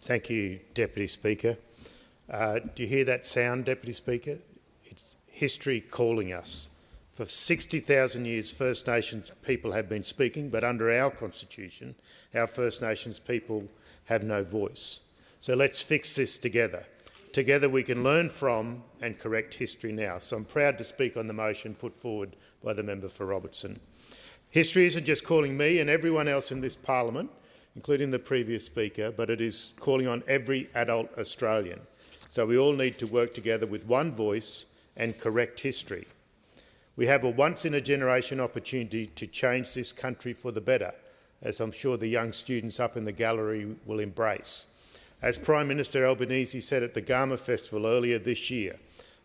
Thank you, Deputy Speaker. Do you hear that sound, Deputy Speaker? It's history calling us. For 60,000 years, First Nations people have been speaking, but under our Constitution, our First Nations people have no voice. So let's fix this together. Together we can learn from and correct history now. So I'm proud to speak on the motion put forward by the member for Robertson. History isn't just calling me and everyone else in this parliament, including the previous speaker, but it is calling on every adult Australian. So we all need to work together with one voice and correct history. We have a once-in-a-generation opportunity to change this country for the better, as I'm sure the young students up in the gallery will embrace. As Prime Minister Albanese said at the Garma Festival earlier this year,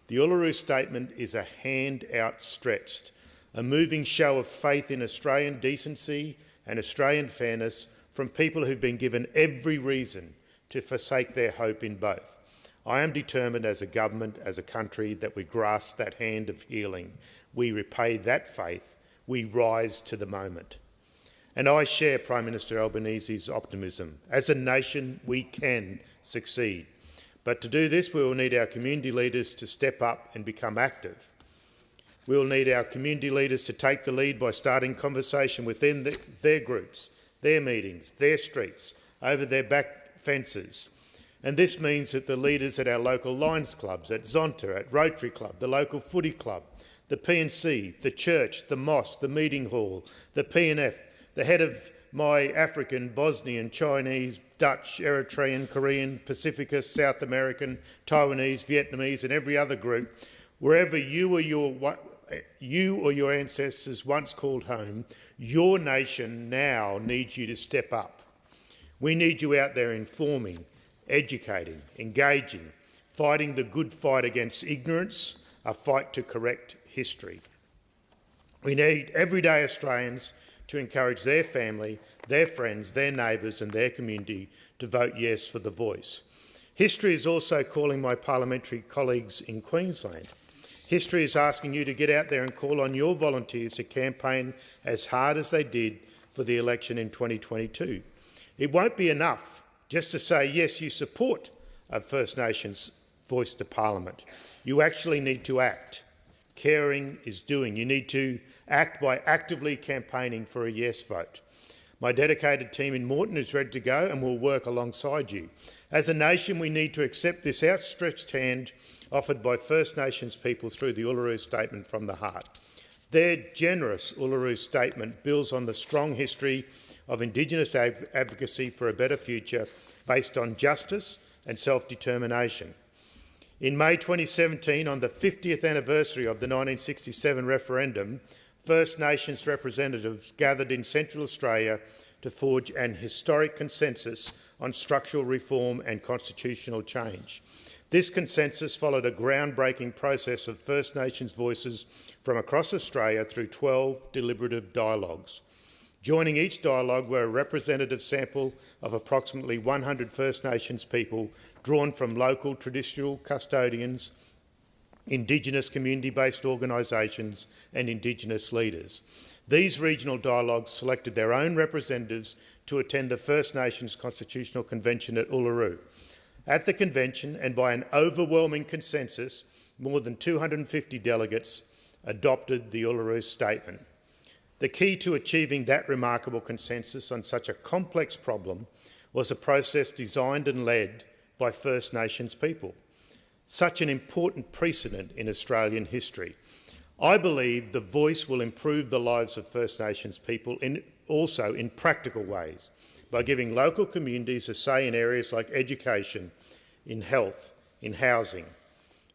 the Uluru Statement is a hand outstretched, a moving show of faith in Australian decency and Australian fairness from people who've been given every reason to forsake their hope in both. I am determined as a government, as a country, that we grasp that hand of healing. We repay that faith. We rise to the moment. And I share Prime Minister Albanese's optimism. As a nation, we can succeed. But to do this, we will need our community leaders to step up and become active. We will need our community leaders to take the lead by starting conversation within their groups, their meetings, their streets, over their back fences. And this means that the leaders at our local Lions clubs, at Zonta, at Rotary Club, the local footy club, the P&C, the church, the mosque, the meeting hall, the PNF, the head of my African, Bosnian, Chinese, Dutch, Eritrean, Korean, Pacificist, South American, Taiwanese, Vietnamese and every other group, wherever you or your ancestors once called home, your nation now needs you to step up. We need you out there informing, educating, engaging, fighting the good fight against ignorance, a fight to correct history. We need everyday Australians to encourage their family, their friends, their neighbours and their community to vote yes for the voice. History is also calling my parliamentary colleagues in Queensland. History is asking you to get out there and call on your volunteers to campaign as hard as they did for the election in 2022. It won't be enough just to say, yes, you support a First Nations voice to Parliament. You actually need to act. Caring is doing. You need to act by actively campaigning for a yes vote. My dedicated team in Moreton is ready to go and will work alongside you. As a nation, we need to accept this outstretched hand offered by First Nations people through the Uluru Statement from the Heart. Their generous Uluru Statement builds on the strong history of Indigenous advocacy for a better future based on justice and self-determination. In May 2017, on the 50th anniversary of the 1967 referendum, First Nations representatives gathered in Central Australia to forge an historic consensus on structural reform and constitutional change. This consensus followed a groundbreaking process of First Nations voices from across Australia through 12 deliberative dialogues. Joining each dialogue were a representative sample of approximately 100 First Nations people drawn from local traditional custodians, Indigenous community-based organisations and Indigenous leaders. These regional dialogues selected their own representatives to attend the First Nations Constitutional Convention at Uluru. At the convention, and by an overwhelming consensus, more than 250 delegates adopted the Uluru Statement. The key to achieving that remarkable consensus on such a complex problem was a process designed and led by First Nations people. Such an important precedent in Australian history. I believe the voice will improve the lives of First Nations people also in practical ways, by giving local communities a say in areas like education, in health, in housing.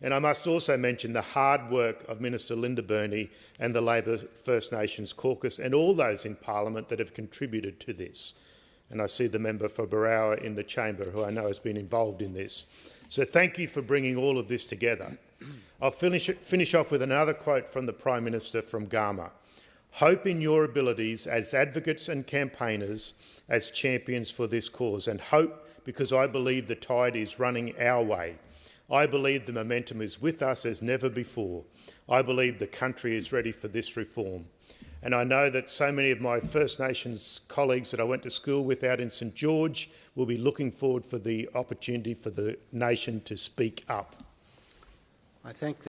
And I must also mention the hard work of Minister Linda Burney and the Labor First Nations caucus and all those in Parliament that have contributed to this. And I see the member for Barrowa in the chamber, who I know has been involved in this. So thank you for bringing all of this together. I'll finish off with another quote from the Prime Minister from Garma. Hope in your abilities as advocates and campaigners, as champions for this cause, and hope because I believe the tide is running our way. I believe the momentum is with us as never before. I believe the country is ready for this reform. And I know that so many of my First Nations colleagues that I went to school with out in St George will be looking forward for the opportunity for the nation to speak up. I thank